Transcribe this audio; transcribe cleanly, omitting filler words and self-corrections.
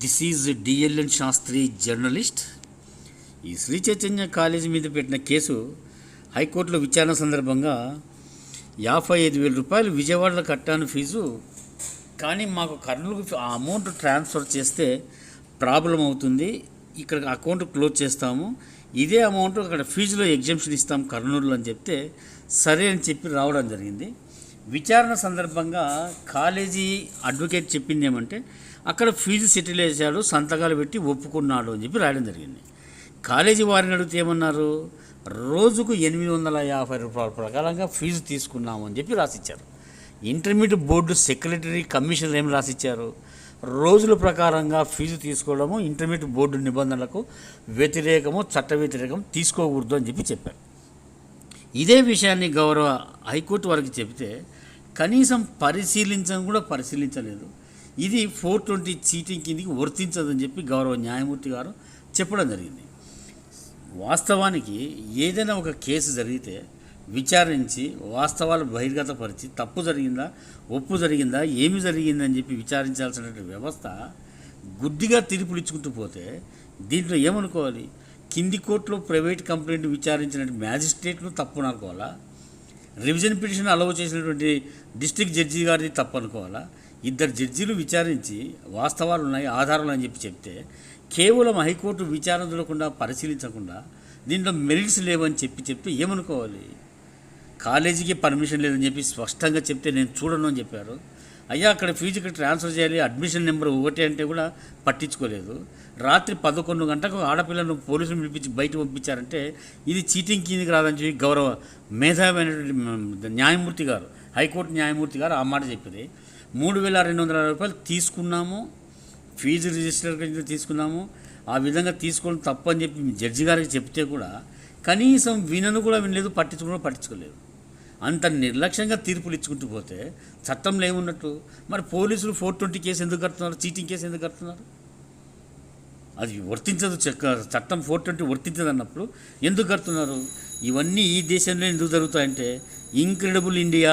This is D L N Shastri journalist. ఈ Shri Chaitanya college మీద పెట్టిన కేసు హైకోర్టులో విచారణ సందర్భంగా 55,000 రూపాయలు విజయవాడలో కట్టాను ఫీజు, కానీ మాకు కర్నూలుకు ఆ అమౌంట్ ట్రాన్స్ఫర్ చేస్తే ప్రాబ్లం అవుతుంది, ఇక్కడ అకౌంట్ క్లోజ్ చేస్తాము, ఇదే అమౌంట్ అక్కడ ఫీజులో ఎగ్జంప్షన్ ఇస్తాం కర్నూలులో అని చెప్తే సరే అని చెప్పి రావడం జరిగింది. విచారణ సందర్భంగా కాలేజీ అడ్వకేట్ చెప్పింది ఏమంటే అక్కడ ఫీజు సెటిల్ చేశాడు, సంతకాలు పెట్టి ఒప్పుకున్నాడు అని చెప్పి రాయడం జరిగింది. కాలేజీ వారిని అడిగితే ఏమన్నారు, రోజుకు 850 రూపాయల ప్రకారంగా ఫీజు తీసుకున్నాము అని చెప్పి రాసిచ్చారు. ఇంటర్మీడియట్ బోర్డు సెక్రటరీ కమిషనర్ ఏం రాసిచ్చారు, రోజుల ప్రకారంగా ఫీజు తీసుకోవడము ఇంటర్మీడియట్ బోర్డు నిబంధనలకు వ్యతిరేకము, చట్ట వ్యతిరేకం, తీసుకోకూడదు అని చెప్పి చెప్పారు. ఇదే విషయాన్ని గౌరవ హైకోర్టు వారికి చెబితే కనీసం పరిశీలించడం కూడా పరిశీలించలేదు. ఇది 420 చీటింగ్ కిందికి వర్తించదని చెప్పి గౌరవ న్యాయమూర్తి గారు చెప్పడం జరిగింది. వాస్తవానికి ఏదైనా ఒక కేసు జరిగితే విచారించి వాస్తవాలు బహిర్గతపరిచి తప్పు జరిగిందా, ఒప్పు జరిగిందా, ఏమి జరిగిందని చెప్పి విచారించాల్సినటువంటి వ్యవస్థ గుడ్డిగా తీర్పులు ఇచ్చుకుంటూ పోతే దీంట్లో ఏమనుకోవాలి, కింది కోర్టులో ప్రైవేట్ కంప్లైంట్ విచారించినటువంటి మ్యాజిస్ట్రేట్ను తప్పు అనుకోవాలా, రివిజన్ పిటిషన్ అలవ్ చేసినటువంటి డిస్ట్రిక్ట్ జడ్జి గారిది తప్పు అనుకోవాలా, ఇద్దరు జడ్జీలు విచారించి వాస్తవాలు ఉన్నాయి, ఆధారాలు అని చెప్పి చెప్తే కేవలం హైకోర్టు విచారణ చూడకుండా పరిశీలించకుండా దీంట్లో మెరిట్స్ లేవని చెప్తే ఏమనుకోవాలి. కాలేజీకి పర్మిషన్ లేదని చెప్పి స్పష్టంగా చెప్తే నేను చూడను అని చెప్పారు. అయ్యా అక్కడ ఫీజు ఇక్కడ ట్రాన్స్ఫర్ చేయాలి, అడ్మిషన్ నెంబర్ 1 అంటే కూడా పట్టించుకోలేదు. రాత్రి 11 గంటలకు ఆడపిల్లను పోలీసులు పిలిపించి బయట పంపించారంటే ఇది చీటింగ్ కిందికి రాదని చెప్పి గౌరవ మేధావైనటువంటి న్యాయమూర్తి గారు, హైకోర్టు న్యాయమూర్తి గారు ఆ మాట చెప్పింది. 3,260 రూపాయలు తీసుకున్నాము, ఫీజు రిజిస్టర్ కింద తీసుకున్నాము, ఆ విధంగా తీసుకోవడం తప్పని చెప్పి జడ్జి గారికి చెప్తే కూడా కనీసం వినను కూడా వినలేదు, పట్టించుకోలేదు. అంత నిర్లక్ష్యంగా తీర్పులు ఇచ్చుకుంటూ పోతే చట్టంలో ఏమున్నట్టు. మరి పోలీసులు 420 కేసు ఎందుకు కడుతున్నారు, చీటింగ్ కేసు ఎందుకు కడుతున్నారు? అది వర్తించదు, చట్టం 420 వర్తించదు అన్నప్పుడు ఎందుకు కడుతున్నారు? ఇవన్నీ ఈ దేశంలో ఎందుకు జరుగుతాయంటే ఇన్క్రెడిబుల్ ఇండియా